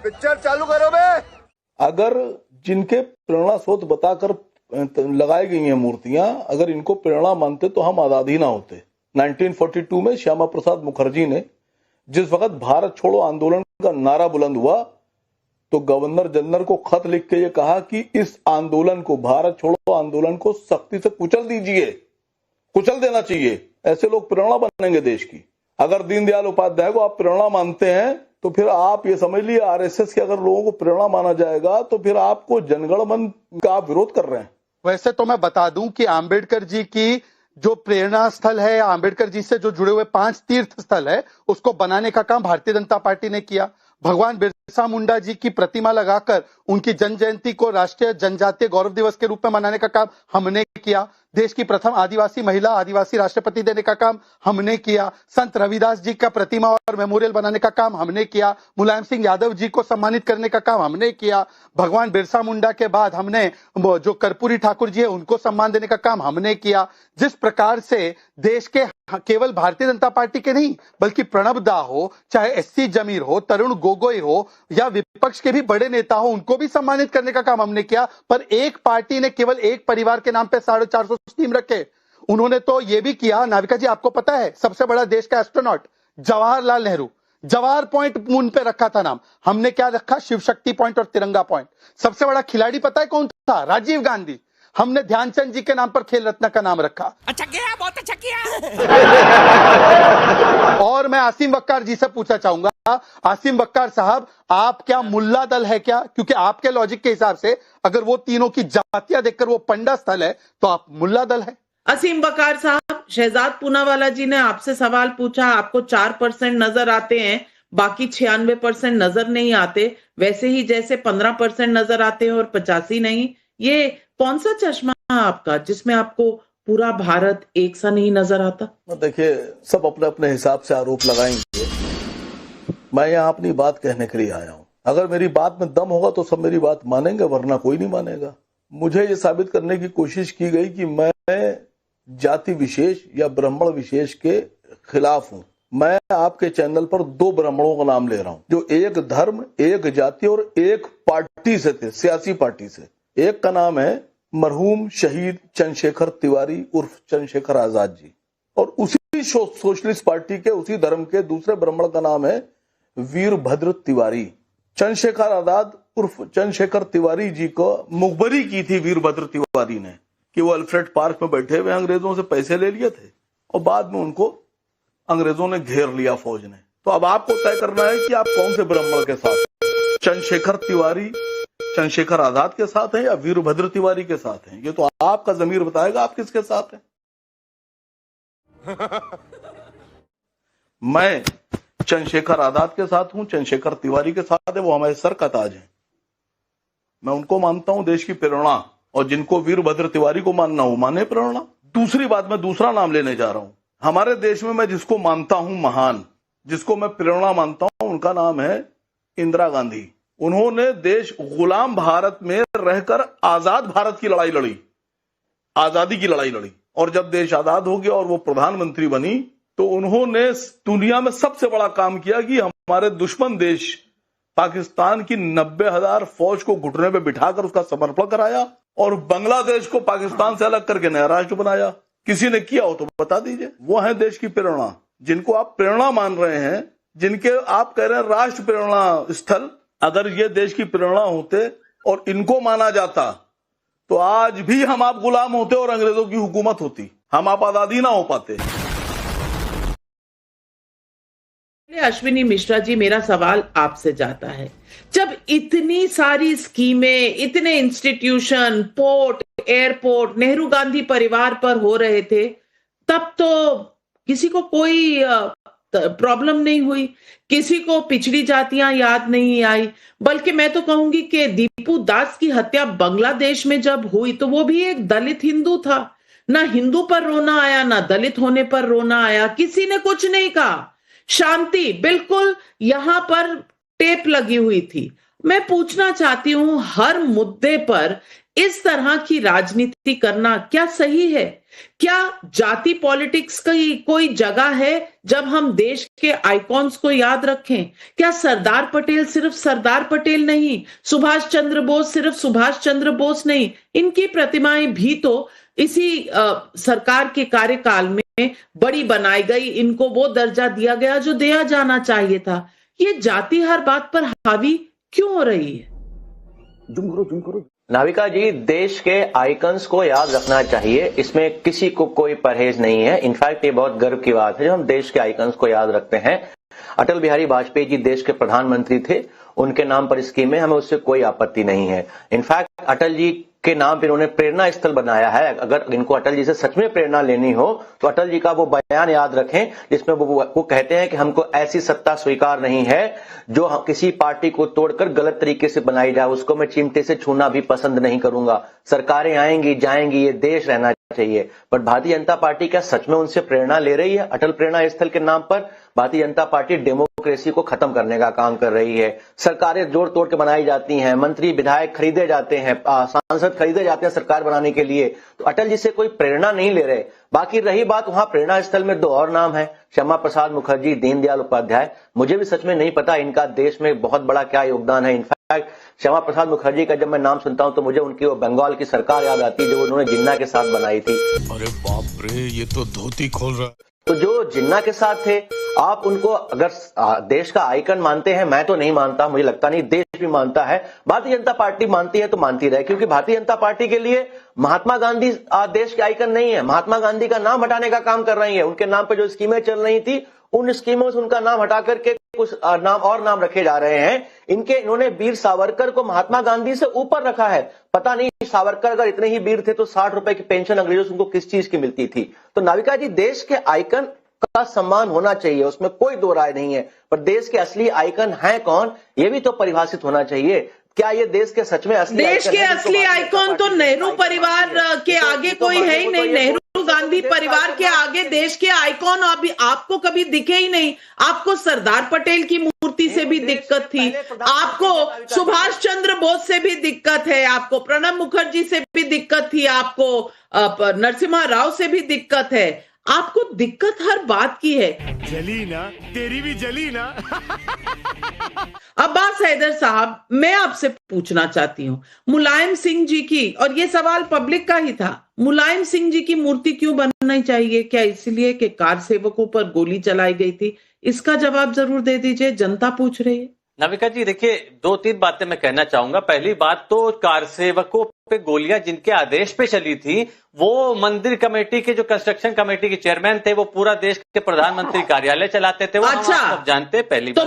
Picture चालू करो बे। अगर जिनके प्रेरणा स्रोत बताकर लगाई गई हैं मूर्तियां, अगर इनको प्रेरणा मानते तो हम आजाद ही ना होते। 1942 में श्यामा प्रसाद मुखर्जी ने जिस वक्त भारत छोड़ो आंदोलन का नारा बुलंद हुआ तो गवर्नर जनरल को खत लिख के ये कहा कि इस आंदोलन को, भारत छोड़ो आंदोलन को सख्ती से कुचल दीजिए, कुचल देना चाहिए। ऐसे लोग प्रेरणा बनेंगे देश की। अगर दीनदयाल उपाध्याय को आप प्रेरणा मानते हैं तो फिर आप ये समझ लीजिए आरएसएस के अगर लोगों को प्रेरणा माना जाएगा तो फिर आपको जनगण मन का आप विरोध कर रहे हैं। वैसे तो मैं बता दूं कि आंबेडकर जी की जो प्रेरणा स्थल है, आंबेडकर जी से जो जुड़े हुए 5 तीर्थ स्थल है, उसको बनाने का काम भारतीय जनता पार्टी ने किया। भगवान बिरसा मुंडा जी की प्रतिमा लगाकर उनकी जन्म जयंती को राष्ट्रीय जनजातीय गौरव दिवस के रूप में मनाने का काम हमने किया। देश की प्रथम आदिवासी महिला आदिवासी राष्ट्रपति देने का काम हमने किया। संत रविदास जी का प्रतिमा और मेमोरियल बनाने का काम हमने किया। मुलायम सिंह यादव जी को सम्मानित करने का काम हमने किया। भगवान बिरसा मुंडा के बाद हमने जो कर्पूरी ठाकुर जी है उनको सम्मान देने का काम हमने किया। जिस प्रकार से देश के केवल भारतीय जनता पार्टी के नहीं बल्कि प्रणब दा हो, चाहे एससी जमीर हो, तरुण गोगोई हो या विपक्ष के भी बड़े नेता हो, उनको भी सम्मानित करने का काम हमने किया। पर एक पार्टी ने केवल एक परिवार के नाम पे 450 स्कीम रखे। उन्होंने तो ये भी किया, नाविका जी आपको पता है सबसे बड़ा देश का astronaut Jawaharlal Nehru, Jawahar point moon पे रखा था नाम। हमने क्या रखा? शिव शक्ति पॉइंट और तिरंगा पॉइंट। सबसे बड़ा खिलाड़ी पता है कौन था? राजीव गांधी। हमने ध्यानचंद जी के नाम पर खेल रत्न का नाम रखा। अच्छा किया, बहुत अच्छा किया। और मैं आसिम वक्कार जी से पूछना चाहूंगा, आसिम वक्कार साहब, आप क्या मुल्ला दल है क्या? क्योंकि आपके लॉजिक के हिसाब से अगर वो तीनों की जातियां देखकर वो पंडा स्थल है तो आप मुल्ला दल है। असीम वकार साहब, शहजाद पूनावाला जी ने आपसे सवाल पूछा, आपको 4% नजर आते हैं, बाकी 96% नजर नहीं आते, वैसे ही जैसे 15% नजर आते हैं और 85 नहीं। ये कौन सा चश्मा है आपका जिसमें आपको पूरा भारत एक सा नहीं नजर आता? देखिए, सब अपने अपने हिसाब से आरोप लगाएंगे। मैं यहाँ अपनी बात कहने के लिए आया हूँ। अगर मेरी बात में दम होगा तो सब मेरी बात मानेंगे, वरना कोई नहीं मानेगा। मुझे ये साबित करने की कोशिश की गई कि मैं जाति विशेष या ब्राह्मण विशेष के खिलाफ हूँ। मैं आपके चैनल पर 2 ब्राह्मणों का नाम ले रहा हूँ जो एक धर्म, एक जाति और एक पार्टी से थे, सियासी पार्टी से। एक का नाम है मरहूम शहीद चंद्रशेखर तिवारी उर्फ चंद्रशेखर आजाद जी, और उसी सोशलिस्ट पार्टी के उसी धर्म के दूसरे ब्राह्मण का नाम है वीरभद्र तिवारी। चंद्रशेखर आजाद उर्फ चंद्रशेखर तिवारी जी को मुखबरी की थी वीरभद्र तिवारी ने कि वो अल्फ्रेड पार्क में बैठे हुए अंग्रेजों से पैसे ले लिए थे और बाद में उनको अंग्रेजों ने घेर लिया फौज ने। तो अब आपको तय करना है कि आप कौन से ब्राह्मण के साथ, चंद्रशेखर तिवारी चंद्रशेखर आजाद के साथ हैं या वीरभद्र तिवारी के साथ हैं। ये तो आपका जमीर बताएगा आप किसके साथ हैं। मैं चंद्रशेखर आजाद के साथ हूं, चंद्रशेखर तिवारी के साथ है, वो हमारे सर का ताज है। मैं उनको मानता हूं देश की प्रेरणा, और जिनको वीरभद्र तिवारी को मानना हो माने प्रेरणा। दूसरी बात, मैं दूसरा नाम लेने जा रहा हूं। हमारे देश में मैं जिसको मानता हूं महान, जिसको मैं प्रेरणा मानता हूं, उनका नाम है इंदिरा गांधी। उन्होंने देश गुलाम भारत में रहकर आजाद भारत की लड़ाई लड़ी, आजादी की लड़ाई लड़ी, और जब देश आजाद हो गया और वो प्रधानमंत्री बनी तो उन्होंने दुनिया में सबसे बड़ा काम किया कि हमारे दुश्मन देश पाकिस्तान की 90,000 फौज को घुटने पे बिठाकर उसका समर्पण कराया और बांग्लादेश को पाकिस्तान से अलग करके नया राष्ट्र बनाया। किसी ने किया हो तो बता दीजिए। वो है देश की प्रेरणा। जिनको आप प्रेरणा मान रहे हैं, जिनके आप कह रहे हैं राष्ट्र प्रेरणा स्थल, अगर ये देश की प्रेरणा होते और इनको माना जाता तो आज भी हम आप गुलाम होते और अंग्रेजों की हुकूमत होती, हम आप आजादी ना हो पाते। अश्विनी मिश्रा जी, मेरा सवाल आपसे जाता है, जब इतनी सारी स्कीमें, इतने institution, port, airport Nehru Gandhi परिवार पर हो रहे थे, तब तो किसी को कोई प्रॉब्लम नहीं हुई, किसी को पिछड़ी जातियां याद नहीं आई। बल्कि मैं तो कहूंगी कि दीपू दास की हत्या बांग्लादेश में जब हुई तो वो भी एक दलित हिंदू था। ना हिंदू पर रोना आया, ना दलित होने पर रोना आया, किसी ने कुछ नहीं कहा, शांति बिल्कुल यहां पर टेप लगी हुई थी। मैं पूछना चाहती हूं, हर मुद्दे पर इस तरह की राजनीति करना क्या सही है? क्या जाति पॉलिटिक्स की कोई जगह है जब हम देश के आइकॉन्स को याद रखें? क्या सरदार पटेल सिर्फ सरदार पटेल नहीं, सुभाष चंद्र बोस सिर्फ सुभाष चंद्र बोस नहीं, इनकी प्रतिमाएं भी तो इसी सरकार के कार्यकाल में बड़ी बनाई गई, इनको वो दर्जा दिया गया जो दिया जाना चाहिए था। ये जाति हर बात पर हावी क्यों हो रही है? नाविका जी, देश के आइकन्स को याद रखना चाहिए, इसमें किसी को कोई परहेज नहीं है। इनफैक्ट ये बहुत गर्व की बात है जब हम देश के आइकन्स को याद रखते हैं। अटल बिहारी वाजपेयी जी देश के प्रधानमंत्री थे, उनके नाम पर स्कीमें, हमें उससे कोई आपत्ति नहीं है। इनफैक्ट अटल जी के नाम पर उन्होंने प्रेरणा स्थल बनाया है। अगर इनको अटल जी से सच में प्रेरणा लेनी हो तो अटल जी का वो बयान याद रखें जिसमें वो कहते हैं कि हमको ऐसी सत्ता स्वीकार नहीं है जो किसी पार्टी को तोड़कर गलत तरीके से बनाई जाए, उसको मैं चिमटे से छूना भी पसंद नहीं करूंगा। सरकारें आएंगी जाएंगी, ये देश रहना चाहिए। पर भारतीय जनता पार्टी क्या सच में उनसे प्रेरणा ले रही है? अटल प्रेरणा स्थल के नाम पर भारतीय जनता पार्टी डेमोक्रेसी को खत्म करने का काम कर रही है। सरकारें जोड़ तोड़ के बनाई जाती हैं, मंत्री विधायक खरीदे जाते हैं, सांसद खरीदे जाते हैं सरकार बनाने के लिए। तो अटल जी से कोई प्रेरणा नहीं ले रहे। बाकी रही बात, वहां प्रेरणा स्थल में दो और नाम है, श्यामा प्रसाद मुखर्जी, दीनदयाल उपाध्याय। मुझे भी सच में नहीं पता इनका देश में बहुत बड़ा क्या योगदान है। इनफैक्ट श्यामा प्रसाद मुखर्जी का जब मैं नाम सुनता हूं तो मुझे उनकी वो बंगाल की सरकार याद आती है जो उन्होंने जिन्ना के साथ बनाई थी। अरे बाप रे, ये तो धोती खोल रहा है। तो जो जिन्ना के साथ थे, आप उनको अगर देश का आइकन मानते हैं, मैं तो नहीं मानता, मुझे लगता नहीं देश भी मानता है। भारतीय जनता पार्टी मानती है तो मानती रहे, क्योंकि भारतीय जनता पार्टी के लिए महात्मा गांधी देश के आइकन नहीं है। महात्मा गांधी का नाम हटाने का काम कर रही है। उनके नाम पर जो स्कीमें चल रही थी उन स्कीमों से उनका नाम हटा करके कुछ नाम रखे जा रहे हैं। इन्होंने वीर सावरकर को महात्मा गांधी से ऊपर रखा है। पता नहीं सावरकर अगर इतने ही वीर थे तो 60 रुपए की पेंशन अंग्रेजों से उनको किस चीज की मिलती थी? तो नाविका जी, देश के आइकन का सम्मान होना चाहिए, उसमें कोई दो राय नहीं है। पर देश के असली आइकन हैं कौन, ये भी तो परिभाषित होना चाहिए। क्या ये देश के सच में असली देश के असली आइकॉन तो नेहरू परिवार के आगे कोई है ही नहीं। नेहरू गांधी परिवार के आगे देश के आइकॉन अभी आपको कभी दिखे ही नहीं। आपको सरदार पटेल की मूर्ति से भी दिक्कत थी, आपको सुभाष चंद्र बोस से भी दिक्कत है, आपको प्रणब मुखर्जी से भी दिक्कत थी, आपको नरसिम्हा राव से भी दिक्कत है। आपको दिक्कत हर बात की है। जली ना, तेरी भी जली ना। अब्बास हैदर साहब, मैं आपसे पूछना चाहती हूं, मुलायम सिंह जी की, और ये सवाल पब्लिक का ही था, मुलायम सिंह जी की मूर्ति क्यों बननी चाहिए? क्या इसलिए कि कार सेवकों पर गोली चलाई गई थी? इसका जवाब जरूर दे दीजिए, जनता पूछ रही है। नाविका जी, देखिए, 2-3 बातें मैं कहना चाहूंगा। पहली बात तो कार सेवकों पे गोलियां जिनके आदेश पे चली थी, वो मंदिर कमेटी के जो कंस्ट्रक्शन कमेटी के चेयरमैन थे, वो पूरा देश के प्रधानमंत्री कार्यालय चलाते थे। वो अच्छा, सब जानते। पहली तो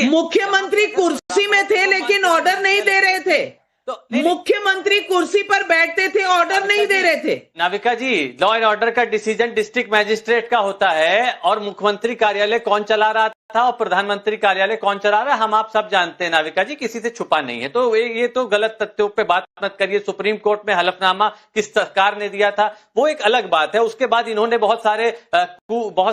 मुख्यमंत्री कुर्सी में थे लेकिन ऑर्डर नहीं दे रहे थे। तो मुख्यमंत्री कुर्सी पर बैठते थे, ऑर्डर नहीं दे रहे थे। नाविका जी, लॉ एंड ऑर्डर का डिसीजन डिस्ट्रिक्ट मैजिस्ट्रेट का होता है, और मुख्यमंत्री कार्यालय कौन चला रहा था और प्रधानमंत्री कार्यालय कौन चला रहा है, हम आप सब जानते हैं नाविका जी, किसी से छुपा नहीं है। तो ये तो गलत तथ्यों पे बात मत करिए। सुप्रीम कोर्ट में हलफनामा किस सरकार ने दिया था वो एक अलग बात है। उसके बाद इन्होंने बहुत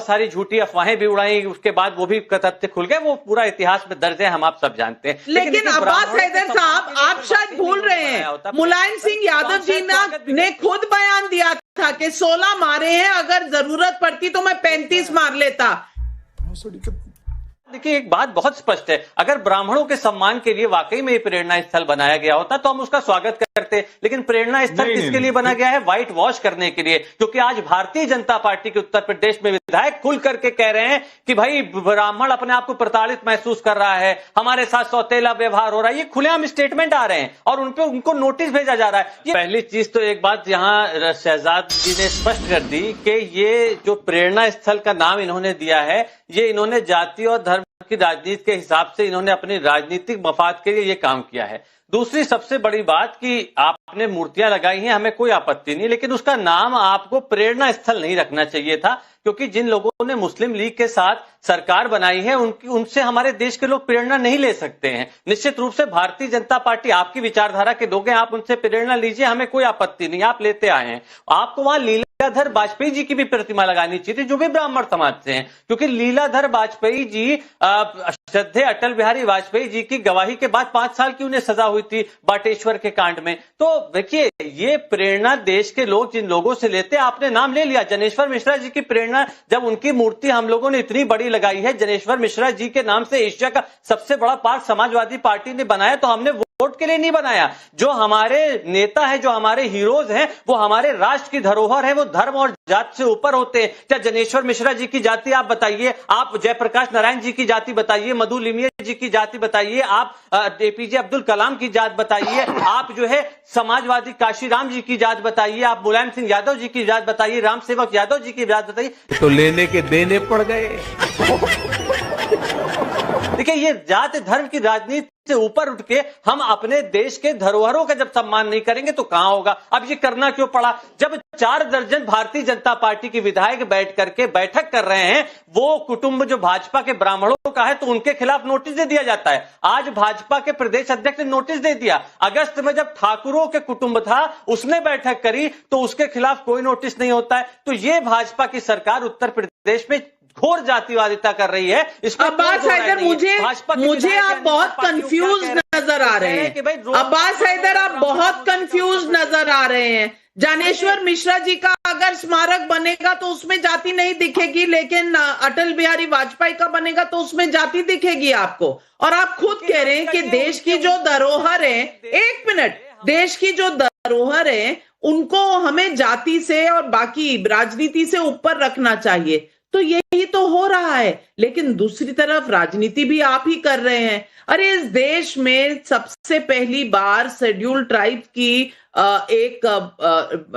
सारी झूठी अफवाहें भी उड़ाई, उसके बाद वो भी तथ्य खुल गए, वो पूरा इतिहास में दर्ज है, हम आप सब जानते हैं। लेकिन अब्बास हैदर साहब, आप शायद भूल रहे हैं, मुलायम सिंह यादव जी ने खुद बयान दिया था कि 16 मारे हैं, अगर जरूरत पड़ती तो मैं 35 मार लेता। देखिए, एक बात बहुत स्पष्ट है, अगर ब्राह्मणों के सम्मान के लिए वाकई में प्रेरणा स्थल बनाया गया होता तो हम उसका स्वागत करते, लेकिन प्रेरणा स्थल किसके लिए बना गया है? व्हाइट वॉश करने के लिए। क्योंकि आज भारतीय जनता पार्टी के उत्तर प्रदेश में विधायक खुल करके कह रहे हैं कि भाई ब्राह्मण अपने आप को प्रताड़ित महसूस कर रहा है, हमारे साथ सौतेला व्यवहार हो रहा है। ये खुलेआम स्टेटमेंट आ रहे हैं और उनको नोटिस भेजा जा रहा है। ये पहली चीज तो एक बात यहां शहजाद जी ने स्पष्ट कर दी कि ये जो प्रेरणा स्थल का नाम इन्होंने दिया है, ये इन्होंने जाति और धर्म की राजनीति के हिसाब से इन्होंने अपनी राजनीतिक मफाद के लिए ये काम किया है। दूसरी सबसे बड़ी बात कि आपने मूर्तियां लगाई हैं, हमें कोई आपत्ति नहीं, लेकिन उसका नाम आपको प्रेरणा स्थल नहीं रखना चाहिए था, क्योंकि जिन लोगों ने मुस्लिम लीग के साथ सरकार बनाई है उनसे हमारे देश के लोग प्रेरणा नहीं ले सकते हैं। निश्चित रूप से भारतीय जनता पार्टी आपकी विचारधारा के लोग हैं, आप उनसे प्रेरणा लीजिए, हमें कोई आपत्ति नहीं, आप लेते आए हैं। आपको वहां लीलाधर वाजपेयी जी की भी प्रतिमा लगानी चाहिए थी, जो भी ब्राह्मण समाज से हैं, क्योंकि लीलाधर वाजपेयी जी श्रद्धेय अटल बिहारी वाजपेयी जी की गवाही के बाद 5 साल की उन्हें सजा हुई थी बाटेश्वर के कांड में। तो देखिए, ये प्रेरणा देश के लोग जिन लोगों से लेते, आपने नाम ले लिया जनेश्वर मिश्रा जी की प्रेरणा, जब उनकी मूर्ति हम लोगों ने इतनी बड़ी लगाई है, जनेश्वर मिश्रा जी के नाम से एशिया का सबसे बड़ा पार्क समाजवादी पार्टी ने बनाया, तो हमने वोट के लिए नहीं बनाया। जो हमारे नेता है, जो हमारे हीरोज हैं, वो हमारे राष्ट्र की धरोहर है, वो धर्म और जात से ऊपर होते हैं। क्या जनेश्वर मिश्रा जी की जाति आप बताइए, आप जयप्रकाश नारायण जी की जाति बताइए, मधु लिमये जी की जाति बताइए, आप एपीजे अब्दुल कलाम की जात बताइए, आप जो है समाजवादी काशीराम जी की जात बताइए, आप मुलायम सिंह यादव जी की जात बताइए, राम सेवक यादव जी की जात बताइए, तो लेने के देने पड़ गए। देखिए, ये जात धर्म की राजनीति से ऊपर उठ के हम अपने देश के धरोहरों का जब सम्मान नहीं करेंगे तो कहां होगा। अब ये करना क्यों पड़ा? जब 4 दर्जन भारतीय जनता पार्टी के विधायक बैठ करके बैठक कर रहे हैं, वो कुटुंब जो भाजपा के ब्राह्मणों का है, तो उनके खिलाफ नोटिस दे दिया जाता है। आज भाजपा के प्रदेश अध्यक्ष ने नोटिस दे दिया। अगस्त में जब ठाकुरों के कुटुंब था, उसने बैठक करी, तो उसके खिलाफ कोई नोटिस नहीं होता है। तो ये भाजपा की सरकार उत्तर प्रदेश में घोर जातिवादिता कर रही है। अब्बास हैदर, मुझे आप बहुत कंफ्यूज नजर आ रहे हैं। अब्बास हैदर, आप बहुत कंफ्यूज नजर आ रहे हैं। ज्ञानेश्वर मिश्रा जी का अगर स्मारक बनेगा तो उसमें जाति नहीं दिखेगी, लेकिन अटल बिहारी वाजपेयी का बनेगा तो उसमें जाति दिखेगी आपको। और आप खुद कह रहे हैं कि देश की जो धरोहर है, 1 मिनट, देश की जो धरोहर है उनको हमें जाति से और बाकी राजनीति से ऊपर रखना चाहिए। तो यही तो हो रहा है, लेकिन दूसरी तरफ राजनीति भी आप ही कर रहे हैं। अरे, इस देश में सबसे पहली बार शेड्यूल ट्राइब की एक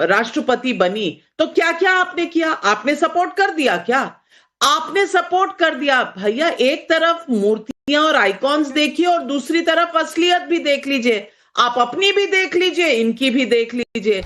राष्ट्रपति बनी, तो क्या क्या आपने किया? आपने सपोर्ट कर दिया क्या? आपने सपोर्ट कर दिया भैया। एक तरफ मूर्तियां और आइकॉन्स देखिए और दूसरी तरफ असलियत भी देख लीजिए। आप अपनी भी देख लीजिए, इनकी भी देख लीजिए।